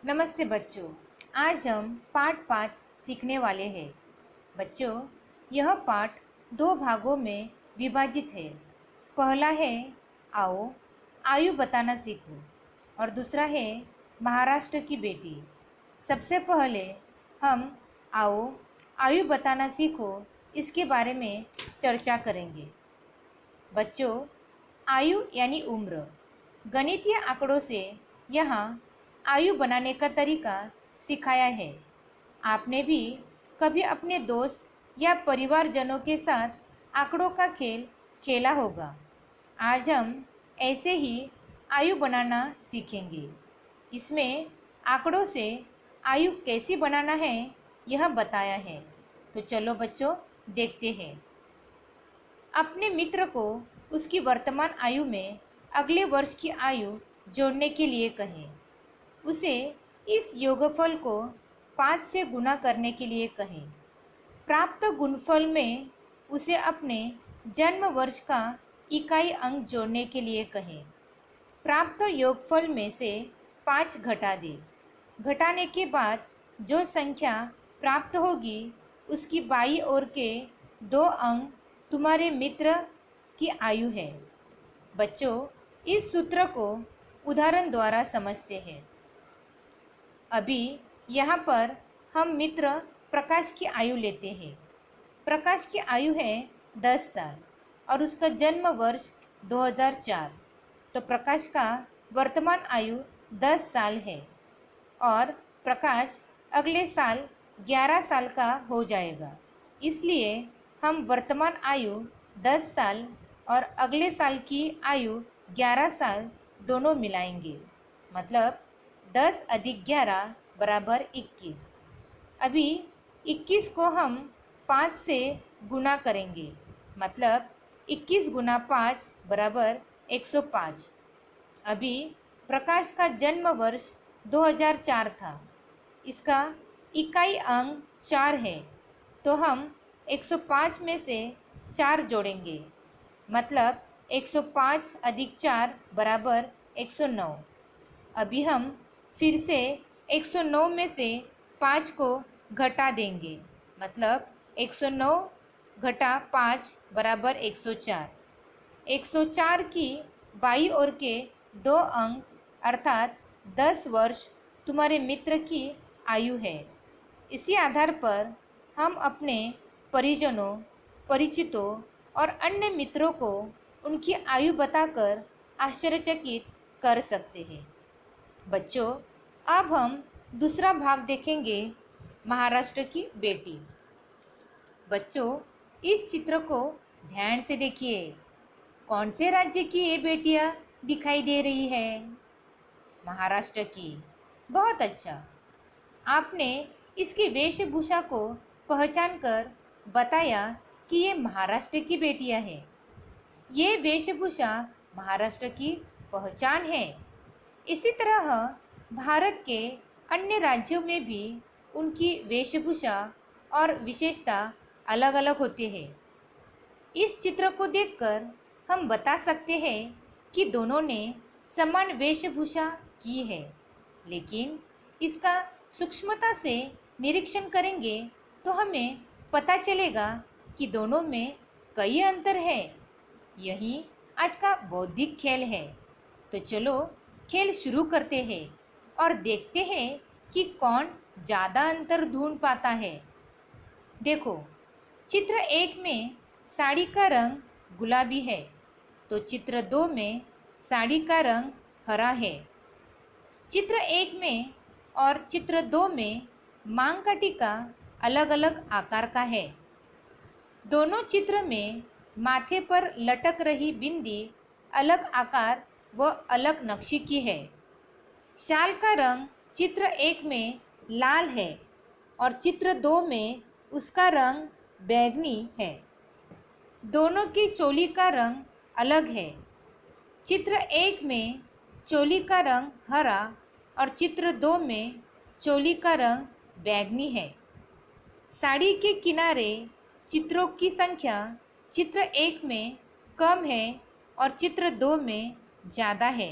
नमस्ते बच्चों। आज हम पाठ 5 सीखने वाले हैं। बच्चों, यह पाठ दो भागों में विभाजित है। पहला है आओ आयु बताना सीखो और दूसरा है महाराष्ट्र की बेटी। सबसे पहले हम आओ आयु बताना सीखो इसके बारे में चर्चा करेंगे। बच्चों, आयु यानी उम्र। गणितीय आंकड़ों से यहाँ आयु बनाने का तरीका सिखाया है। आपने भी कभी अपने दोस्त या परिवारजनों के साथ आंकड़ों का खेल खेला होगा। आज हम ऐसे ही आयु बनाना सीखेंगे। इसमें आंकड़ों से आयु कैसी बनाना है यह बताया है। तो चलो बच्चों, देखते हैं। अपने मित्र को उसकी वर्तमान आयु में अगले वर्ष की आयु जोड़ने के लिए कहें। उसे इस योगफल को 5 से गुणा करने के लिए कहें। प्राप्त गुणफल में उसे अपने जन्म वर्ष का इकाई अंक जोड़ने के लिए कहें। प्राप्त योगफल में से 5 घटा दे। घटाने के बाद जो संख्या प्राप्त होगी उसकी बाईं ओर के 2 अंक तुम्हारे मित्र की आयु है। बच्चों, इस सूत्र को उदाहरण द्वारा समझते हैं। अभी यहाँ पर हम मित्र प्रकाश की आयु लेते हैं। प्रकाश की आयु है 10 साल और उसका जन्म वर्ष 2004। तो प्रकाश का वर्तमान आयु 10 साल है और प्रकाश अगले साल 11 साल का हो जाएगा। इसलिए हम वर्तमान आयु 10 साल और अगले साल की आयु 11 साल दोनों मिलाएंगे। मतलब 10 अधिक 11 बराबर 21। अभी 21 को हम 5 से गुणा करेंगे। मतलब 21 गुना 5 बराबर 105। अभी प्रकाश का जन्म वर्ष 2004 था। इसका इकाई अंक 4 है। तो हम 105 में से 4 जोड़ेंगे। मतलब 105 अधिक 4 बराबर 109। अभी हम फिर से 109 में से 5 को घटा देंगे। मतलब 109 घटा 5 बराबर 104। 104 की बाईं ओर के 2 अंक अर्थात 10 वर्ष तुम्हारे मित्र की आयु है। इसी आधार पर हम अपने परिजनों, परिचितों और अन्य मित्रों को उनकी आयु बताकर आश्चर्यचकित कर सकते हैं। बच्चों, अब हम दूसरा भाग देखेंगे, महाराष्ट्र की बेटी। बच्चों, इस चित्र को ध्यान से देखिए। कौन से राज्य की ये बेटियां दिखाई दे रही है? महाराष्ट्र की। बहुत अच्छा। आपने इसकी वेशभूषा को पहचान कर बताया कि ये महाराष्ट्र की बेटियां हैं। ये वेशभूषा महाराष्ट्र की पहचान है। इसी तरह भारत के अन्य राज्यों में भी उनकी वेशभूषा और विशेषता अलग अलग होती है। इस चित्र को देखकर हम बता सकते हैं कि दोनों ने समान वेशभूषा की है, लेकिन इसका सूक्ष्मता से निरीक्षण करेंगे तो हमें पता चलेगा कि दोनों में कई अंतर है। यही आज का बौद्धिक खेल है। तो चलो खेल शुरू करते हैं और देखते हैं कि कौन ज़्यादा अंतर ढूंढ पाता है। देखो, चित्र 1 में साड़ी का रंग गुलाबी है, तो चित्र 2 में साड़ी का रंग हरा है। चित्र 1 में और चित्र 2 में मांग का टीका अलग अलग आकार का है। दोनों चित्र में माथे पर लटक रही बिंदी अलग आकार व अलग नक्शी की है। शाल का रंग चित्र 1 में लाल है और चित्र 2 में उसका रंग बैंगनी है। दोनों की चोली का रंग अलग है। चित्र 1 में चोली का रंग हरा और चित्र 2 में चोली का रंग बैंगनी है। साड़ी के किनारे चित्रों की संख्या चित्र 1 में कम है और चित्र 2 में ज़्यादा है।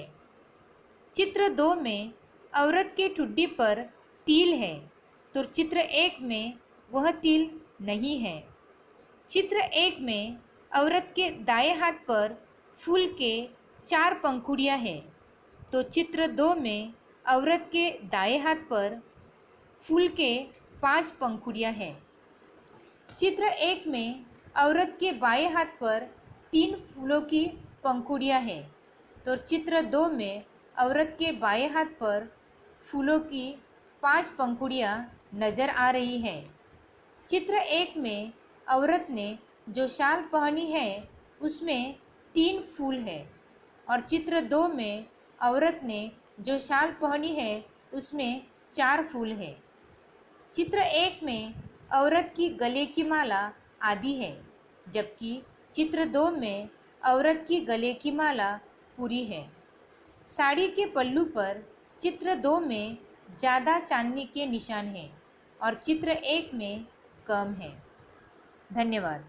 चित्र 2 में औरत के ठुड्डी पर तिल है, तो चित्र 1 में वह तिल नहीं है। चित्र 1 में औरत के दाएं हाथ पर फूल के 4 पंखुड़ियां हैं, तो चित्र 2 में औरत के दाएं हाथ पर फूल के 5 पंखुड़ियां हैं। चित्र 1 में औरत के बाएं हाथ पर 3 फूलों की पंखुड़ियां हैं, तो चित्र 2 में औरत के बाएं हाथ पर फूलों की 5 पंखुड़ियां नजर आ रही हैं। चित्र 1 में औरत ने जो शाल पहनी है उसमें 3 फूल है, और चित्र 2 में औरत ने जो शाल पहनी है उसमें 4 फूल है। चित्र 1 में औरत की गले की माला आधी है, जबकि चित्र 2 में औरत की गले की माला पूरी है। साड़ी के पल्लू पर चित्र 2 में ज़्यादा चांदनी के निशान हैं और चित्र 1 में कम है। धन्यवाद।